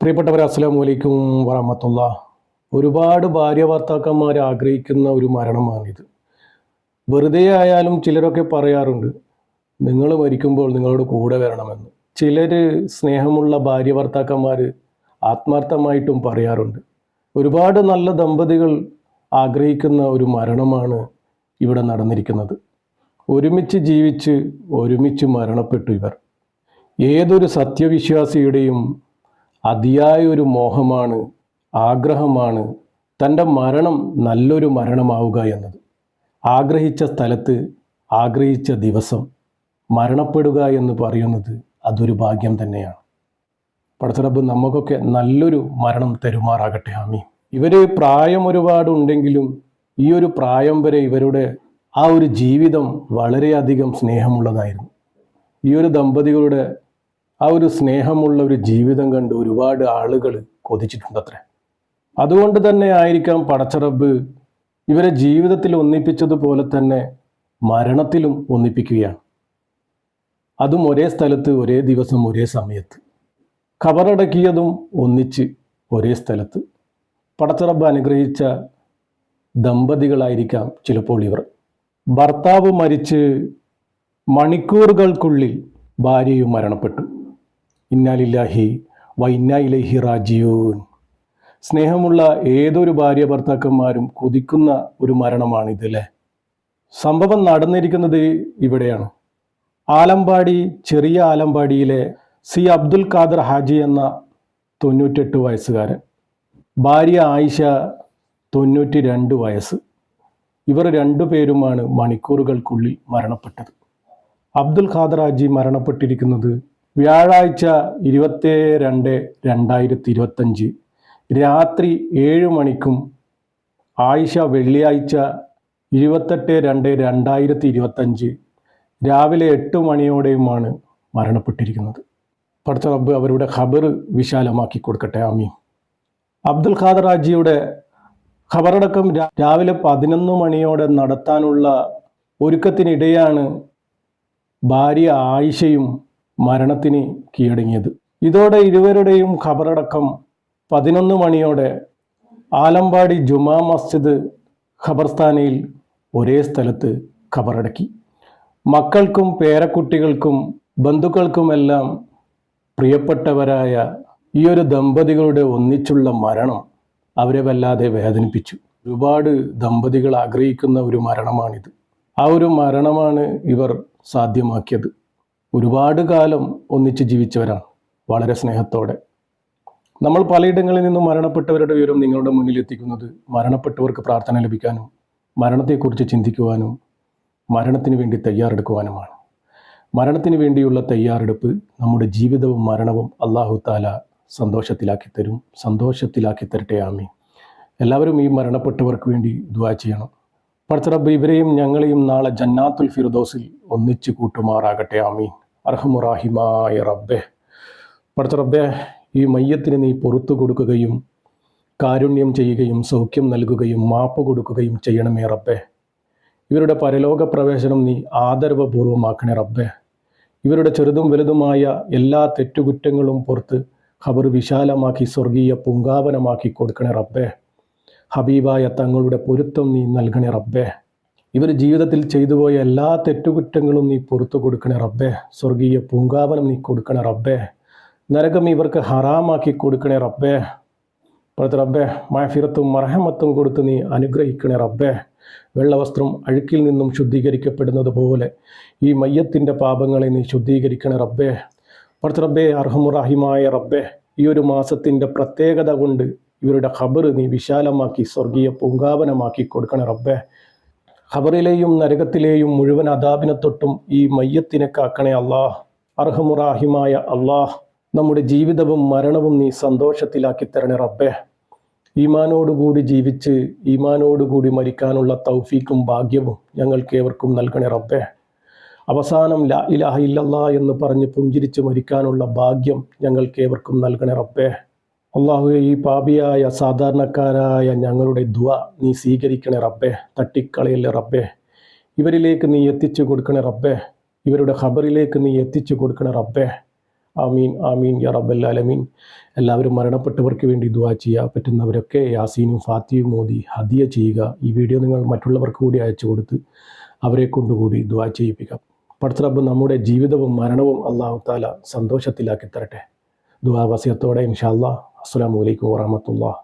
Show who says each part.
Speaker 1: പ്രിയപ്പെട്ടവരെ, അസ്സലാമു അലൈക്കും വറഹ്മത്തുള്ളാഹി. ഒരുപാട് ഭാര്യ ഭർത്താക്കന്മാർ ആഗ്രഹിക്കുന്ന ഒരു മരണമാണിത്. വെറുതെ ആയാലും ചിലരൊക്കെ പറയാറുണ്ട്, നിങ്ങൾ മരിക്കുമ്പോൾ നിങ്ങളോട് കൂടെ വരണമെന്ന്. ചിലർ സ്നേഹമുള്ള ഭാര്യ ഭർത്താക്കന്മാർ ആത്മാർത്ഥമായിട്ടും പറയാറുണ്ട്. ഒരുപാട് നല്ല ദമ്പതികൾ ആഗ്രഹിക്കുന്ന ഒരു മരണമാണ് ഇവിടെ നടന്നിരിക്കുന്നത്. ഒരുമിച്ച് ജീവിച്ച് ഒരുമിച്ച് മരണപ്പെട്ടു ഇവർ. ഏതൊരു സത്യവിശ്വാസിയുടെയും അതിയായ ഒരു മോഹമാണ്, ആഗ്രഹമാണ് തൻ്റെ മരണം നല്ലൊരു മരണമാവുക എന്നത്. ആഗ്രഹിച്ച സ്ഥലത്ത് ആഗ്രഹിച്ച ദിവസം മരണപ്പെടുക എന്ന് പറയുന്നത് അതൊരു ഭാഗ്യം തന്നെയാണ്. പടച്ചറബ് നമുക്കൊക്കെ നല്ലൊരു മരണം തരുമാറാകട്ടെ, ആമീൻ. ഇവർ പ്രായം ഒരുപാട് ഉണ്ടെങ്കിലും ഈ ഒരു പ്രായം വരെ ഇവരുടെ ആ ഒരു ജീവിതം വളരെയധികം സ്നേഹമുള്ളതായിരുന്നു. ഈ ഒരു ദമ്പതികളുടെ ആ ഒരു സ്നേഹമുള്ള ഒരു ജീവിതം കണ്ട് ഒരുപാട് ആളുകൾ കൊതിച്ചിട്ടുണ്ടത്രേ. അതുകൊണ്ട് തന്നെ ആയിരിക്കാം പടച്ചറബ് ഇവരെ ജീവിതത്തിൽ ഒന്നിപ്പിച്ചതുപോലെ തന്നെ മരണത്തിലും ഒന്നിപ്പിക്കുകയാണ്. അതും ഒരേ സ്ഥലത്ത്, ഒരേ ദിവസം, ഒരേ സമയത്ത്. ഖബറടക്കിയതും ഒന്നിച്ച് ഒരേ സ്ഥലത്ത്. പടച്ചറബ് അനുഗ്രഹിച്ച ദമ്പതികളായിരിക്കാം ചിലപ്പോൾ ഇവർ. ഭർത്താവ് മരിച്ച് മണിക്കൂറുകൾക്കുള്ളിൽ ഭാര്യയും മരണപ്പെട്ടു. ഇന്നാ ലില്ലാഹി വ ഇന്നാ ഇലൈഹി റാജിഊൻ. സ്നേഹമുള്ള ഏതൊരു ഭാര്യ ഭർത്താക്കന്മാരും കൊതിക്കുന്ന ഒരു മരണമാണിത് അല്ലേ. സംഭവം നടന്നിരിക്കുന്നത് ഇവിടെയാണ്. ആലമ്പാടി, ചെറിയ ആലമ്പാടിയിലെ സി അബ്ദുൽ ഖാദർ ഹാജി എന്ന 98 വയസ്സുകാരൻ, ഭാര്യ ആയിഷ 92 വയസ്സ്. ഇവർ രണ്ടുപേരുമാണ് മണിക്കൂറുകൾക്കുള്ളിൽ മരണപ്പെട്ടത്. അബ്ദുൽ ഖാദർ ഹാജി മരണപ്പെട്ടിരിക്കുന്നത് വ്യാഴാഴ്ച 22/2/2025 രാത്രി 7 മണിക്കും ആയിഷ വെള്ളിയാഴ്ച 28/2/2025 രാവിലെ 8 മണിയോടെയുമാണ് മരണപ്പെട്ടിരിക്കുന്നത്. പടച്ച റബ്ബ് അവരുടെ ഖബർ വിശാലമാക്കി കൊടുക്കട്ടെ, ആമീൻ. അബ്ദുൽ ഖാദർ ഹാജിയുടെ ഖബറടക്കം രാവിലെ 11 മണിയോടെ നടത്താനുള്ള ഒരുക്കത്തിനിടെയാണ് ഭാര്യ ആയിഷയും മരണത്തിന് കീഴടങ്ങിയത്. ഇതോടെ ഇരുവരുടെയും ഖബറടക്കം 11 മണിയോടെ ആലമ്പാടി ജുമാ മസ്ജിദ് ഖബർസ്ഥാനയിൽ ഒരേ സ്ഥലത്ത് ഖബറടക്കി. മക്കൾക്കും പേരക്കുട്ടികൾക്കും ബന്ധുക്കൾക്കുമെല്ലാം പ്രിയപ്പെട്ടവരായ ഈ ഒരു ദമ്പതികളുടെ ഒന്നിച്ചുള്ള മരണം അവരെ വല്ലാതെ വേദനിപ്പിച്ചു. ഒരുപാട് ദമ്പതികൾ ആഗ്രഹിക്കുന്ന ഒരു മരണമാണിത്. ആ ഒരു മരണമാണ് ഇവർ സാധ്യമാക്കിയത്. ഒരുപാട് കാലം ഒന്നിച്ച് ജീവിച്ചവരാണ്, വളരെ സ്നേഹത്തോടെ. നമ്മൾ പലയിടങ്ങളിൽ നിന്നും മരണപ്പെട്ടവരുടെ വിവരം നിങ്ങളുടെ മുന്നിൽ എത്തിക്കുന്നത് മരണപ്പെട്ടവർക്ക് പ്രാർത്ഥന ലഭിക്കാനും മരണത്തെക്കുറിച്ച് ചിന്തിക്കുവാനും മരണത്തിന് വേണ്ടി തയ്യാറെടുക്കുവാനുമാണ്. മരണത്തിന് വേണ്ടിയുള്ള തയ്യാറെടുപ്പ് നമ്മുടെ ജീവിതവും മരണവും അല്ലാഹു തആല സന്തോഷത്തിലാക്കി തരട്ടെ, ആമീൻ. എല്ലാവരും ഈ മരണപ്പെട്ടവർക്ക് വേണ്ടി ദുആ ചെയ്യണം. പടച്ച റബ്ബ് ഇവരെയും ഞങ്ങളെയും നാളെ ജന്നാത്തുൽ ഫിർദൗസിൽ ഒന്നിച്ച് കൂട്ടുമാറാകട്ടെ, ആമീൻ. അർഹമുറാഹിമായ റബ്ബേ, പടച്ച റബ്ബേ, ഈ മയ്യത്തിന് നീ പുറത്തു കൊടുക്കുകയും കാരുണ്യം ചെയ്യുകയും സൗഖ്യം നൽകുകയും മാപ്പ് കൊടുക്കുകയും ചെയ്യണമേ റബ്ബേ. ഇവരുടെ പരലോക പ്രവേശനം നീ ആദരവപൂർവമാക്കണേ റബ്ബേ. ഇവരുടെ ചെറുതും വലുതുമായ എല്ലാ തെറ്റുകുറ്റങ്ങളും പുറത്ത് ഖബർ വിശാലമാക്കി സ്വർഗീയ പൂങ്കാവനമാക്കി കൊടുക്കണേ റബ്ബേ. ഹബീബായ തങ്ങളുടെ പൊരുത്തം നീ നൽകണേ റബ്ബേ. ഇവർ ജീവിതത്തിൽ ചെയ്തുപോയ എല്ലാ തെറ്റുകുറ്റങ്ങളും നീ പുറത്തു കൊടുക്കണേ റബ്ബേ. സ്വർഗീയ പൂങ്കാവനം നീ കൊടുക്കണേ റബ്ബേ. നരകം ഇവർക്ക് ഹറാമാക്കി കൊടുക്കണേ റബ്ബേ. റബ്ബേ, മഅഫിറത്തും മർഹമത്തും കൊടുത്ത് നീ അനുഗ്രഹിക്കണേ റബ്ബേ. വെള്ളവസ്ത്രം അഴുക്കിൽ നിന്നും ശുദ്ധീകരിക്കപ്പെടുന്നത് പോലെ ഈ മയ്യത്തിൻ്റെ പാപങ്ങളെ നീ ശുദ്ധീകരിക്കണേ റബ്ബേ. റബ്ബേ, അർഹമുറാഹിമായ റബ്ബേ, ഈ ഒരു മാസത്തിൻ്റെ പ്രത്യേകത കൊണ്ട് ഇവരുടെ ഖബർ നീ വിശാലമാക്കി സ്വർഗീയ പൂങ്കാവനമാക്കി കൊടുക്കണേ റബ്ബേ. ഖബറിലെയും നരകത്തിലെയും മുഴുവൻ അദാബിനെ തൊട്ടും ഈ മയ്യത്തിനെ കാക്കണേ അല്ലാഹ്. അർഹമുറാഹിമായ അല്ലാഹ്, നമ്മുടെ ജീവിതവും മരണവും നീ സന്തോഷത്തിലാക്കി തരണേ റബ്ബേ. ഈമാനോടുകൂടി ജീവിച്ച് ഈമാനോടുകൂടി മരിക്കാനുള്ള തൗഫീക്കും ഭാഗ്യവും ഞങ്ങൾക്ക് ഏവർക്കും നൽകണേ റബ്ബേ. അവസാനം ലാ ഇലാഹ ഇല്ലല്ലാഹ് എന്ന് പറഞ്ഞ് പുഞ്ചിരിച്ച് മരിക്കാനുള്ള ഭാഗ്യം ഞങ്ങൾക്ക് ഏവർക്കും നൽകണേ റബ്ബേ. അല്ലാഹുവേ, ഈ പാപിയായ സാധാരണക്കാരായ ഞങ്ങളുടെ ദുആ നീ സ്വീകരിക്കണേ റബ്ബേ. തട്ടിക്കളയല്ലേ റബ്ബേ. ഇവരിലേക്ക് നീ എത്തിച്ചു കൊടുക്കണേ റബ്ബേ. ഇവരുടെ ഖബറിലേക്ക് നീ എത്തിച്ചു കൊടുക്കണേ റബ്ബേ. ആമീൻ ആമീൻ യാ റബ്ബൽ ആലമീൻ. എല്ലാവരും മരണപ്പെട്ടവർക്ക് വേണ്ടി ദുആ ചെയ്യുക. പറ്റുന്നവരൊക്കെ യാസീനും ഫാത്തിയും മോദി ഹദിയ ചെയ്യുക. ഈ വീഡിയോ നിങ്ങൾ മറ്റുള്ളവർക്ക് കൂടി അയച്ചു കൊടുത്ത് അവരെ കൊണ്ടുകൂടി ദുആ ചെയ്യിപ്പിക്കാം. പടച്ച റബ്ബ് നമ്മുടെ ജീവിതവും മരണവും അല്ലാഹു തആല സന്തോഷത്തിലാക്കി തരട്ടെ. ദുആ വസിയത്തോടെ ഇൻഷാ അല്ലാഹ്. അസ്സലാമു അലൈക്കും വറഹ്മത്തുള്ളാഹി.